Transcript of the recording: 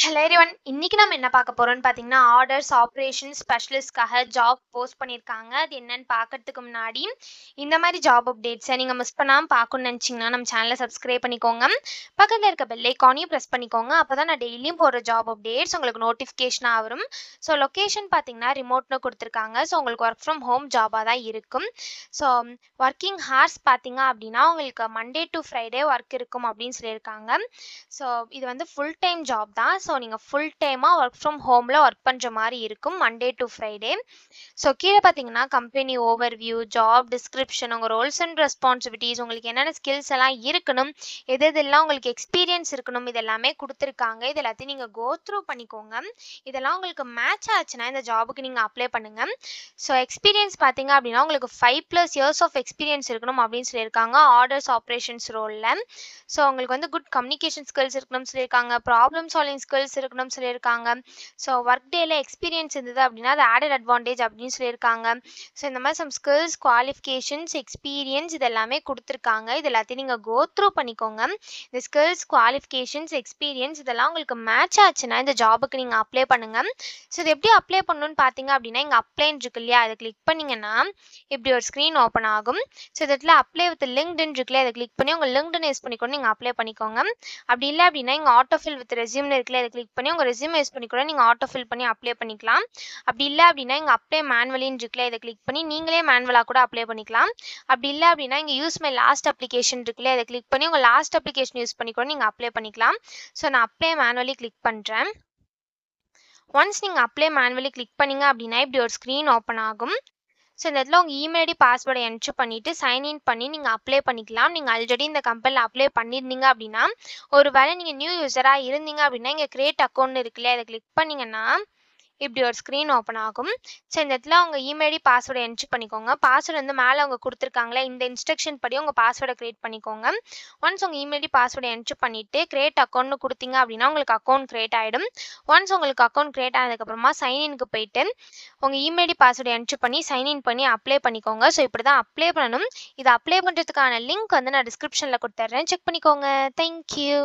Hello everyone. இன்னைக்கு நம்ம என்ன பார்க்க போறோம்னு பார்த்தீங்கன்னா, ஆர்டர்ஸ் ஆப்பரேஷன்ஸ் ஸ்பெஷலிஸ்ட்காக ஜாப் போஸ்ட் பண்ணியிருக்காங்க. அது என்னன்னு பார்க்கறதுக்கு முன்னாடி, இந்த மாதிரி ஜாப் அப்டேட்ஸை நீங்கள் மிஸ் பண்ணாமல் பார்க்கணும்னு நினச்சிங்கன்னா, நம்ம சேனலை சப்ஸ்கிரைப் பண்ணிக்கோங்க. பக்கத்தில் இருக்க பெல் ஐக்கானையும் ப்ரெஸ் பண்ணிக்கோங்க. அப்போ தான் நான் டெய்லியும் போடுற ஜாப் அப்டேட்ஸ் உங்களுக்கு நோட்டிஃபிகேஷனாக வரும். ஸோ லொக்கேஷன் பார்த்தீங்கன்னா ரிமோட்னு கொடுத்துருக்காங்க. ஸோ உங்களுக்கு ஒர்க் ஃப்ரம் ஹோம் ஜாபாக தான் இருக்கும். ஸோ ஒர்க்கிங் ஹார்ஸ் பார்த்தீங்க அப்படின்னா, உங்களுக்கு மண்டே டு ஃப்ரைடே ஒர்க் இருக்கும் அப்படின்னு சொல்லியிருக்காங்க. ஸோ இது வந்து ஃபுல் டைம் ஜாப் தான். ஸோ நீங்கள் ஃபுல் டைமாக ஒர்க் ஃப்ரம் ஹோமில் ஒர்க் பண்ணுற மாதிரி இருக்கும் மண்டே டு ஃப்ரைடே. ஸோ கீழே பார்த்தீங்கன்னா கம்பெனி ஓவர்வியூ, ஜாப் டிஸ்கிரிப்ஷன், உங்கள் ரோல்ஸ் அண்ட் ரெஸ்பான்சிபிலிட்டிஸ், உங்களுக்கு என்னென்ன ஸ்கில்ஸ் எல்லாம் இருக்கணும், எதெல்லாம் உங்களுக்கு எக்ஸ்பீரியன்ஸ் இருக்கணும், இதெல்லாமே கொடுத்துருக்காங்க. இது எல்லாத்தையும் நீங்கள் கோ த்ரூ பண்ணிக்கோங்க. இதெல்லாம் உங்களுக்கு மேட்ச் ஆச்சுன்னா இந்த ஜாபுக்கு நீங்கள் அப்ளை பண்ணுங்கள். ஸோ எக்ஸ்பீரியன்ஸ் பார்த்தீங்க அப்படின்னா உங்களுக்கு 5+ இயர்ஸ் ஆஃப் எக்ஸ்பீரியன்ஸ் இருக்கணும் அப்படின்னு சொல்லியிருக்காங்க ஆர்டர்ஸ் ஆப்ரேஷன்ஸ் ரோலில். ஸோ உங்களுக்கு வந்து குட் கம்யூனிகேஷன் ஸ்கில்ஸ் இருக்கணும்னு சொல்லியிருக்காங்க, ப்ராப்ளம் சால்விங் ஸ்கில்ஸ் இருக்கணும்னு சொல்லியிருக்காங்க. ஸோ ஒர்க் டேல எக்ஸ்பீரியன்ஸ் இருந்தது அப்படின்னா அது ஆடட் அட்வான்டேஜ் அப்படின்னு சொல்லியிருக்காங்க. ஸோ இந்த மாதிரி சம் ஸ்கில்ஸ், குவாலிஃபிகேஷன்ஸ், எக்ஸ்பீரியன்ஸ் இது எல்லாமே கொடுத்துருக்காங்க. இது எல்லாத்தையும் நீங்கள் கோ த்ரூ பண்ணிக்கோங்க. இந்த ஸ்கில்ஸ், குவாலிஃபிகேஷன்ஸ், எக்ஸ்பீரியன்ஸ் இதெல்லாம் உங்களுக்கு மேட்ச் ஆச்சுன்னா இந்த ஜாபுக்கு நீங்கள் அப்ளை பண்ணுங்கள். ஸோ இது எப்படி அப்ளை பண்ணணும்னு பார்த்தீங்க அப்படின்னா, இங்கே அப்ளைன்னு இருக்கு இல்லையா, அதை கிளிக் பண்ணிங்கன்னா இப்படி ஒரு ஸ்க்ரீன் ஓப்பன் ஆகும். ஸோ இதில் அப்ளை வித் லிங்க்டின் இருக்குல்ல, அதை கிளிக் பண்ணி உங்கள் லிங்க்டின் யூஸ் பண்ணிக்கணும் நீங்கள் அப்ளை பண்ணிக்கோங்க. அப்படி இல்லை அப்படின்னா இங்கே ஆட்டோஃபில் வித் ரெஸ்யூம்னு இருக்குல்ல, அதை கிளிக் பண்ணி உங்கள் ரெஸ்யூம் யூஸ் பண்ணி கூட நீங்கள் ஆட்டோஃபில் பண்ணி அப்ளை பண்ணிக்கலாம். அப்படி இல்லை அப்படின்னா இங்கே அப்ளை மேனுவலின்னு இருக்குல்ல, இதை கிளிக் பண்ணி நீங்களே மேனுவலாக கூட அப்ளை பண்ணிக்கலாம். அப்படி இல்லை அப்படின்னா இங்கே யூஸ் மை லாஸ்ட் அப்ளிகேஷன் இருக்குல்ல, அதை கிளிக் பண்ணி உங்கள் லாஸ்ட் அப்ளிகேஷன் யூஸ் பண்ணி கூட நீங்கள் அப்ளை பண்ணிக்கலாம். ஸோ நான் அப்ளை மேனுவலி கிளிக் பண்ணுறேன். ஒன்ஸ் நீங்கள் அப்ளை மேனுவலி கிளிக் பண்ணீங்க அப்படின்னா இப்படி ஒரு ஸ்க்ரீன் ஓப்பன் ஆகும். ஸோ இந்த இடத்துல உங்கள் இமெயில் ஐடி பாஸ்வேர்டை என்ட்ரு பண்ணிவிட்டு சைன்இன் பண்ணி நீங்கள் அப்ளை பண்ணிக்கலாம். நீங்கள் ஆல்ரெடி இந்த கம்பெனியில் அப்ளை பண்ணியிருந்தீங்க அப்படின்னா, ஒரு வேளை நீங்கள் நியூ யூஸராக இருந்தீங்க அப்படின்னா இங்கே கிரியேட் அக்கௌண்ட் இருக்குல்லையா, அதை கிளிக் பண்ணிங்கன்னா இப்படி ஒரு ஸ்க்ரீன் ஓப்பன் ஆகும். ஸோ இந்த இடத்துல உங்கள் இமெயில் ஐடி பாஸ்வேர்டை என்ட்ரு பண்ணிக்கோங்க. பாஸ்வேர்டு வந்து மேலே அவங்க கொடுத்துருக்காங்களே இந்த இன்ஸ்ட்ரக்ஷன் படி உங்கள் பாஸ்வேர்டை க்ரியேட் பண்ணிக்கோங்க. ஒன்ஸ் உங்கள் இமெயில் ஐடி பாஸ்வேர்டை என்ட்ரு பண்ணிவிட்டு கிரியேட் அக்கௌண்ட்னு கொடுத்தீங்க அப்படின்னா உங்களுக்கு அக்கௌண்ட் க்ரியேட் ஆகிடும். ஒன்ஸ் உங்களுக்கு அக்கௌண்ட் க்ரியேட் ஆனதுக்கப்புறமா சைன்இனுக்கு போயிட்டு உங்கள் இமெயில் ஐடி பாஸ்வேர்டை என்ட்ரு பண்ணி சைன்இன் பண்ணி அப்ளை பண்ணிக்கோங்க. ஸோ இப்படி தான் அப்ளை பண்ணணும். இதை அப்ளை பண்ணுறதுக்கான லிங்க் வந்து நான் டிஸ்கிரிப்ஷனில் கொடுத்துட்றேன், செக் பண்ணிக்கோங்க. தேங்க்யூ.